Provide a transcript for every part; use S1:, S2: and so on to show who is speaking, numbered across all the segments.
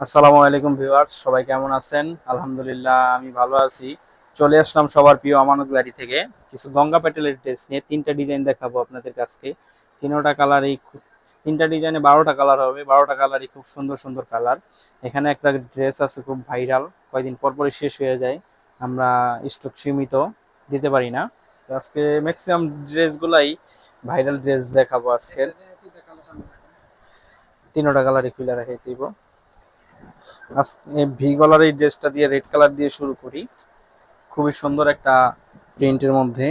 S1: আসসালামু আলাইকুম ভিউয়ার্স, সবাই কেমন আছেন? আলহামদুলিল্লাহ আমি ভালো আছি। চলে আসলাম সবার প্রিয় আমানত বাড়ি থেকে কিছু গঙ্গা প্যাটেলের ড্রেস নিয়ে। তিনটা ডিজাইন দেখাবো আপনাদের কাছে। তিনটা কালারই তিনটা ডিজাইনে 12টা কালার হবে। 12টা কালারই খুব সুন্দর সুন্দর কালার। এখানে একটা ড্রেস আছে খুব ভাইরাল, কয়দিন পর পরই শেষ হয়ে যায়। আমরা স্টক সীমিত, দিতে পারি না। তো আজকে ম্যাক্সিমাম ড্রেসগুলাই ভাইরাল ড্রেস দেখাবো আজকে। তিনটা কালারই খুলে দেখাই দিব। আজকে ভি গলার এই ড্রেসটা দিয়ে রেড কালার দিয়ে শুরু করি। খুবই সুন্দর একটা প্রিন্টের মধ্যে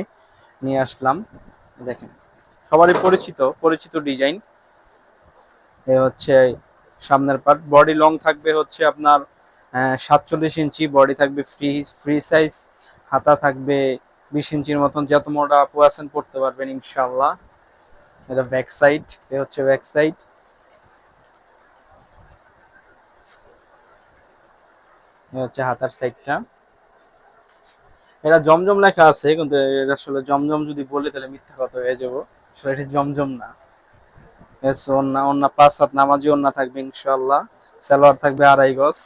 S1: নিয়ে আসলাম। দেখেন, সবারই পরিচিত পরিচিত ডিজাইন। এ হচ্ছে সামনের পার্ট। বডি লং থাকবে হচ্ছে আপনার 47 ইঞ্চি। বডি থাকবে ফ্রি ফ্রি সাইজ। হাতা থাকবে 20 ইঞ্চির মতন, যত মোটা আপু আছেন পড়তে পারবেন ইনশাল্লাহ। এটা ব্যাক সাইড। এ হচ্ছে ব্যাক সাইড। এ হচ্ছে হাতার সাইডটা। এটা জমজম লেখা আছে, কিন্তু এটা আসলে জমজম যদি বলি তাহলে মিথ্যা কথা হয়ে যাবো। আসলে এটা জমজম না। এস ওন্না ওন্না 5 হাত নামাজি ওন্না থাকবে ইনশাআল্লাহ। সালোয়ার থাকবে 2.5 গজ।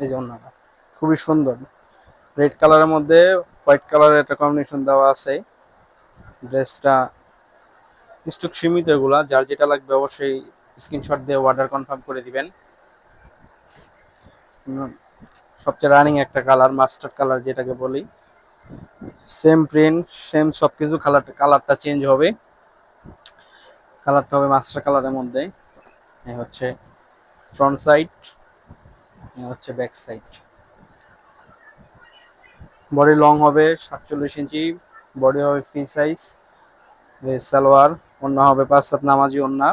S1: এই যে ওন্নাটা খুবই সুন্দর, রেড কালারের মধ্যে হোয়াইট কালারের একটা কম্বিনেশন দেওয়া আছে। ড্রেসটা স্টক সীমিত, এগুলা যার যেটা লাগবে অবশ্যই স্ক্রিনশট দিয়ে অর্ডার কনফার্ম করে দিবেন। সবচেয়ে রানিং একটা কালার, মাস্টার্ড কালার যেটাকে বলি। সেম প্রিন্ট, সেম সবকিছু, কালারটা চেঞ্জ হবে। কালারটা হবে মাস্টার কালারের মধ্যে। এই হচ্ছে ফ্রন্ট সাইড, এই হচ্ছে ব্যাক সাইড। বডি লং হবে 47 ইঞ্চি। বডি হবে ফ্রি সাইজ। সালোয়ার। ওন্না হবে 5 হাত নামাজি ওন্না।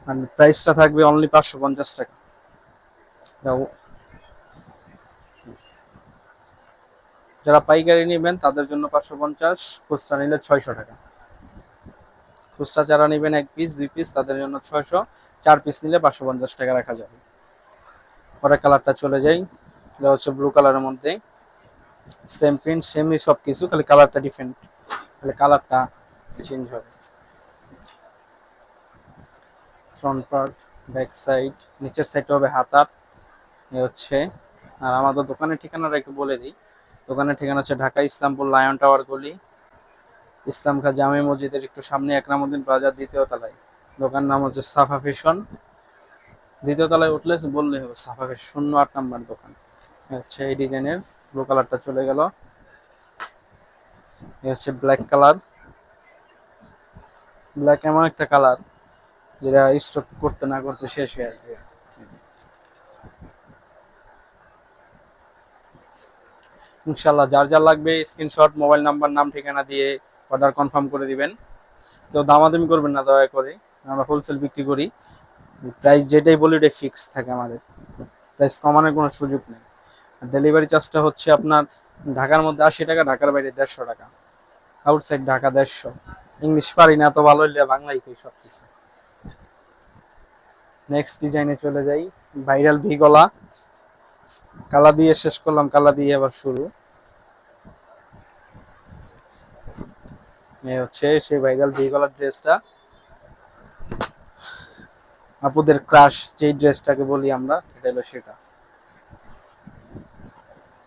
S1: আর প্রাইসটা থাকবে অনলি 550 টাকা। যারা পাইকারি নেবেন তাদের জন্য 550, খুচরা নিলে 600 টাকা। খুচরা যারা নেবেন 1 পিস 2 পিস তাদের জন্য 600, 4 পিস নিলে 550 টাকা রাখা যাবে। পরের কালারটা চলে যাই। এটা হচ্ছে ব্লু কালারের মধ্যে। সেম প্রিন্ট সেমই সবকিছু, খালি কালারটা ডিফারেন্ট, খালি কালারটা চেঞ্জ হবে। ফ্রন্ট পার্ট, ব্যাক সাইড, নিচের সাইডটা হবে হাতার। এ হচ্ছে। আর আমাদের দোকানের ঠিকানাটা একটু বলে দিই। দোকানের ঠিকানা হচ্ছে ঢাকা ইসলামপুর লায়ন টাওয়ার গলি, ইসলাম খা জামে মসজিদের একটু সামনে, একরামুদ্দিন বাজার, দ্বিতীয় তলায়। দোকান নাম হচ্ছে সাফা ফ্যাশন। দ্বিতীয় তলায় উঠলে বললেই হবে সাফা ফ্যাশন, 08 নম্বর দোকান। হচ্ছে এই ডিজাইনের ব্লু কালারটা চলে গেল। এই হচ্ছে ব্ল্যাক কালার। ব্ল্যাক এমন একটা কালার যেটা স্টক করতে না করতে শেষ হয়ে যাবে। ইনশাল্লাহ যার যা লাগবে স্ক্রিনশট, মোবাইল নাম্বার, নাম ঠিকানা দিয়ে অর্ডার কনফার্ম করে দিবেন। কেউ দামাদামি করবেন না দয়া করে, আমরা হোলসেল বিক্রি করি। প্রাইস যেটাই বলি ওটাই ফিক্স থাকে আমাদের, প্রাইস কমানোর কোনো সুযোগ নেই। আর ডেলিভারি চার্জটা হচ্ছে আপনার ঢাকার মধ্যে 80 টাকা, ঢাকার বাইরে 150 টাকা। আউটসাইড ঢাকা 150। ইংলিশ পারি না, তো ভালো হইলে বাংলাই কই সব কিছু। নেক্সট ডিজাইনে চলে যাই। ভাইরাল ভি গলা। কালা দিয়ে শেষ করলাম, কালা দিয়ে আবার শুরু। এই হচ্ছে সেই ভাইরাল ভি গলার ড্রেসটা, আপুদের ক্রাশ যেই ড্রেসটাকে বলি আমরা, এটা হলো সেটা।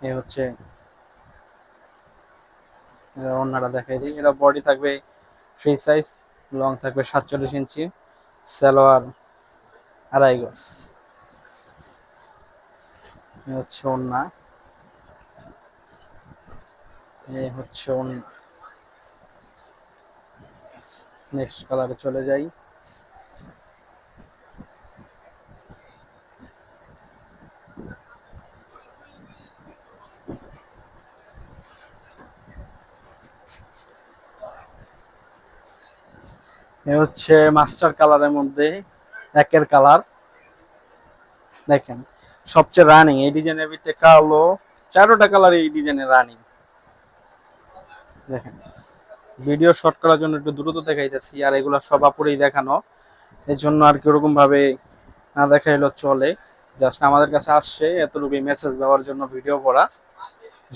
S1: এই হচ্ছে ওড়নাটা দেখাই দিই। এটা বডি থাকবে ফ্রি সাইজ, লং থাকবে 47 ইঞ্চি, সালোয়ার 2.5 গজ। এই হচ্ছে ওড়না। এই হচ্ছে ওড়না। নেক্সট কালারে চলে যাই। এই হচ্ছে মাস্টার কালারের মধ্যে একের কালার। দেখেন, সবচেয়ে রানিং এই ডিজাইনের ভিতরে কালো, 4টা কালার এই ডিজাইনের রানিং। দেখেন, ভিডিও শর্ট করার জন্য একটু দ্রুত দেখাইতেছি, আর এগুলো সব আপুরেই দেখানো, এই জন্য আর কি ওরকম ভাবে না দেখাইলেও চলে। জাস্ট আমাদের কাছে আসছে এতটুকু মেসেজ দেওয়ার জন্য ভিডিও করা,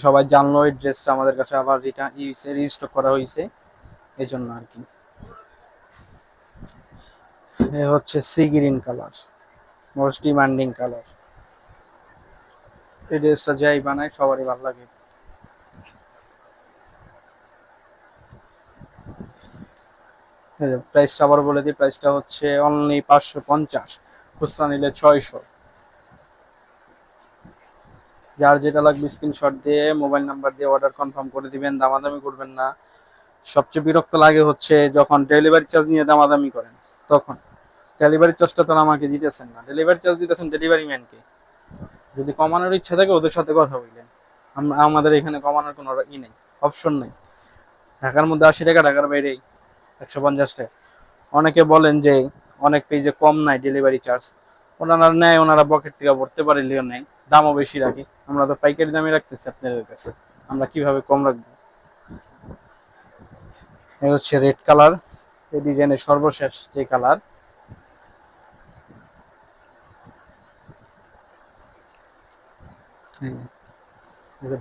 S1: সবাই জানলো এই ড্রেসটা আমাদের কাছে আবার রিস্টক করা হয়েছে, এই জন্য আর কি। এ হচ্ছে sea green colour, most demanding colour. এই ড্রেসটা যাই বানায় সবারই ভালো লাগে। প্রাইসটা আবার বলে দিই, প্রাইসটা হচ্ছে অনলি 550, খুচরা নিলে 600। যার যেটা লাগবে স্ক্রিনশট দিয়ে মোবাইল নাম্বার দিয়ে অর্ডার কনফার্ম করে দিবেন, দামাদামি করবেন না। সবচেয়ে বিরক্ত লাগে হচ্ছে যখন ডেলিভারি চার্জ নিয়ে দামাদামি করেন, তখন ডেলিভারি চার্জটা তো আমাকে দিতেছেন না, ডেলিভারি চার্জ দিতেছেন ডেলিভারি ম্যানকে। যদি কমানোর ইচ্ছা থাকে ওদের সাথে কথা বললেন, আমাদের এখানে কমানোর কোনো নেই, অপশন নেই। ঢাকার মধ্যে 80 টাকা, ঢাকার বাইরে 150 টাকা। অনেকে বলেন যে অনেক পেজে কম নাই ডেলিভারি চার্জ, ওনারা নেয়, ওনারা পকেট থেকে ভরতে পারলেও নেয়, দামও বেশি রাখে। আমরা তো পাইকারি দামে রাখতেছি আপনাদের কাছে, আমরা কিভাবে কম রাখবো? এই হচ্ছে রেড কালার, এই ডিজাইনের সর্বশেষ যে কালার।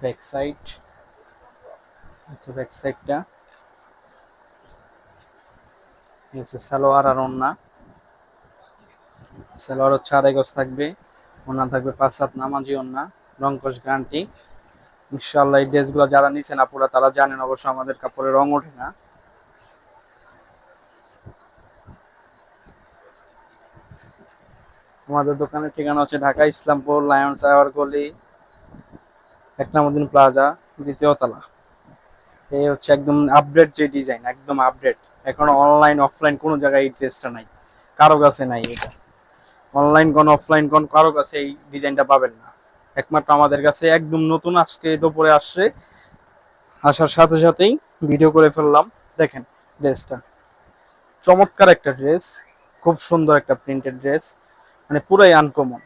S1: ব্যাক সাইড, হচ্ছে ব্যাক সাইডটা, হচ্ছে সালোয়ার আর ওড়না। সালোয়ার হচ্ছে 2.5 গজ থাকবে, ওড়না থাকবে 5/7 নামাজি ওড়না, রংকশ গ্যারান্টি। ইনশাআল্লাহ এই ড্রেসগুলো যারা নিছেন আপুরা তারা জানেন অবশ্য আমাদের কাপড়ে রং ওঠে না। আমাদের দোকানের ঠিকানা হচ্ছে ঢাকা ইসলামপুর লায়ন্স আওয়ার গলি, 1 নম্বর প্লাজা, 2য় তলা। এই হচ্ছে একদম আপডেট যে ডিজাইন, একদম আপডেট। এখন অনলাইন অফলাইন কোনো জায়গায় এই ড্রেসটা নাই, কারো কাছে নাই। এটা অনলাইন কোন অফলাইন কোন কারো কাছে এই ডিজাইনটা পাবেন না, একমাত্র আমাদের কাছে। একদম নতুন, আজকে দুপুরে আসছে, আসার সাথে সাথেই ভিডিও করে ফেললাম। দেখেন ড্রেসটা, চমৎকার একটা ড্রেস, খুব সুন্দর একটা প্রিন্টেড ড্রেস, মানে পুরাই আনকমন।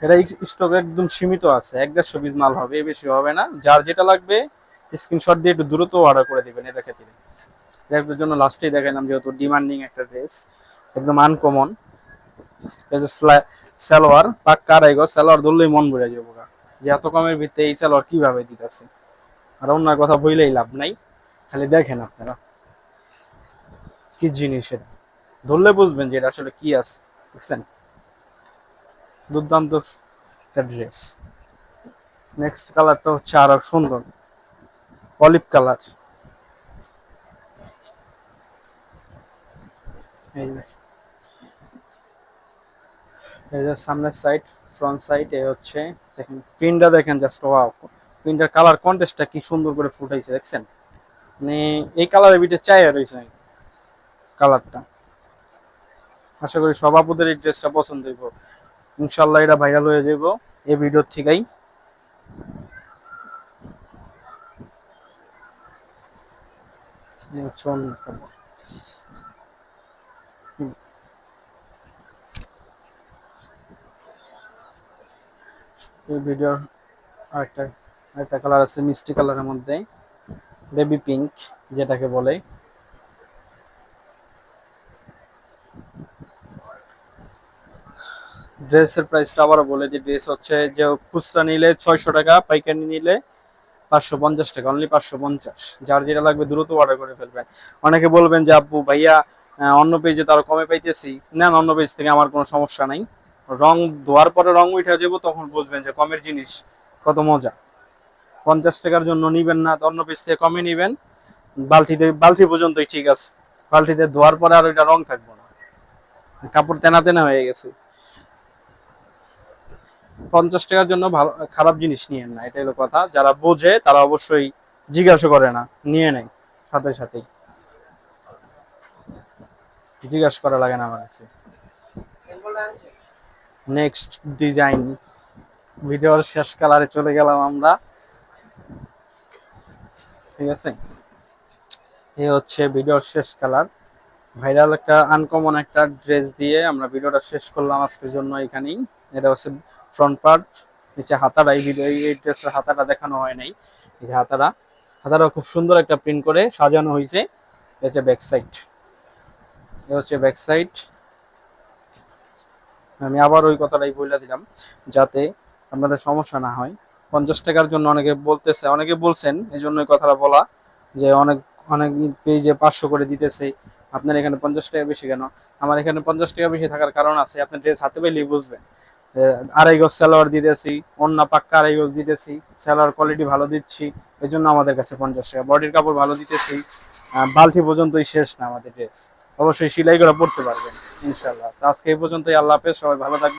S1: এটা স্টক একদম সীমিত আছে, 1-150 পিস মাল হবে, বেশি হবে না। যার যেটা লাগবে স্ক্রিনশট দিয়ে একটু দ্রুত অর্ডার করে দিবেন এটা ক্ষেত্রে। এটার জন্য লাস্টেই দেখালাম, যেহেতু ডিমান্ডিং একটা ড্রেস, একদম আনকমন। এই যে সালোয়ার পাক্কা 2.5 গজ, সালোয়ার ধরলেই মন ভরে যাবো যে এত কমের ভিতরে এই সালোয়ার কিভাবে দিতেছে। আর অন্য কথা বইলেই লাভ নাই, খালি দেখেন আপনারা কি জিনিস, এটা ধরলে বুঝবেন যে এটা আসলে কি আছে। বুঝছেন, দুর্দান্ত একটা ড্রেস। নেক্সট কালারটা হচ্ছে আরো সুন্দর, অলিভ কালার। এই যে সামনের সাইড, ফ্রন্ট সাইড, এই হচ্ছে দেখেন প্রিন্টটা, দেখেন জাস্ট ওয়াও। প্রিন্টার কালার কন্ট্রাস্টটা কি সুন্দর করে ফুটাইছে, দেখছেন? মানে এই কালারের ভিতরে চাইয়া রয়েছে কালারটা। আশা করি সব আপুদের এই ড্রেসটা পছন্দ হইব, ইনশাল্লাহ এটা ভাইরাল হয়ে যাব এই ভিডিও থেকেই। এই ভিডিওর আরেকটা আরেকটা কালার আছে মিষ্টি কালারের মধ্যে, বেবি পিঙ্ক যেটাকে বলে। ড্রেসের প্রাইসটা আবারও বলে দিই, ড্রেস হচ্ছে যে খুচরা নিলে 600 টাকা, পাইকারি নিলে 550 টাকা, অনলি 550। যার যেটা লাগবে দ্রুত অর্ডার করে ফেলবেন। অনেকে বলবেন যে আব্বু ভাইয়া অন্য পেজে তার কমে পাইতেছি, না অন্য পেজ থেকে আমার কোনো সমস্যা নাই। রং ধোয়ার পরে রং উঠে যাবো, তখন বুঝবেন যে কমের জিনিস কত মজা। 50 টাকার জন্য নিবেন না, অন্য পেজ থেকে কমে নিবেন। বালতি পর্যন্তই ঠিক আছে, বালতিতে ধোয়ার পরে আর ওইটা রং থাকবো না, কাপড় তেনা তেনা হয়ে গেছে। 50 টাকার জন্য ভালো খারাপ জিনিস নিয়েন না, এটাই হলো কথা। যারা বোঝে তারা অবশ্যই জিজ্ঞাসা করে না, নিয়ে নেয় সাথে সাথেই, জিজ্ঞাসা করা লাগে না আমার কাছে। নেক্সট ডিজাইন, ভিডিওর শেষ কালারে চলে গেলাম আমরা, ঠিক আছে? এই হচ্ছে ভিডিওর শেষ কালার, ভাইরাল একটা আনকমন একটা ড্রেস দিয়ে আমরা ভিডিওটা শেষ করলাম আজকের জন্য এখানেই। এটা হচ্ছে ফ্রন্ট পার্ট, নিচে হাতাটা। এই ভিডিও এই ড্রেসের হাতাটা দেখানো হয় নাই, এই যে হাতাটা খুব সুন্দর একটা প্রিন্ট করে সাজানো হয়েছে। এই হচ্ছে ব্যাক সাইড, এই হচ্ছে ব্যাক সাইড। আমি আবার ওই কথাটাই বলে দিলাম যাতে আপনাদের সমস্যা না হয়। 50 টাকার জন্য অনেকে বলতেছে, অনেকে বলছেন, এই জন্যই কথাটা বলা, যে অনেক অনেক পেজে 500 করে দিতেছে, আপনার এখানে 50 টাকা বেশি কেন? আমার এখানে 50 টাকা বেশি থাকার কারণ আছে, আপনি ড্রেস হাতে পেলেই বুঝবেন। 2.5 গজ সালোয়ার দিতেছি, ওন্না পাক্কা 2.5 গজ দিতেছি, সালোয়ার কোয়ালিটি ভালো দিচ্ছি, এই জন্য আমাদের কাছে 50 টাকা। বডির কাপড় ভালো দিতেছি, বালতি পর্যন্তই শেষ না আমাদের ড্রেস। অবশ্যই সেলাই করে পড়তে পারবেন ইনশাল্লাহ। তো আজকে এই পর্যন্তই, আল্লাহ হাফেজ, সবাই ভালো থাকবেন।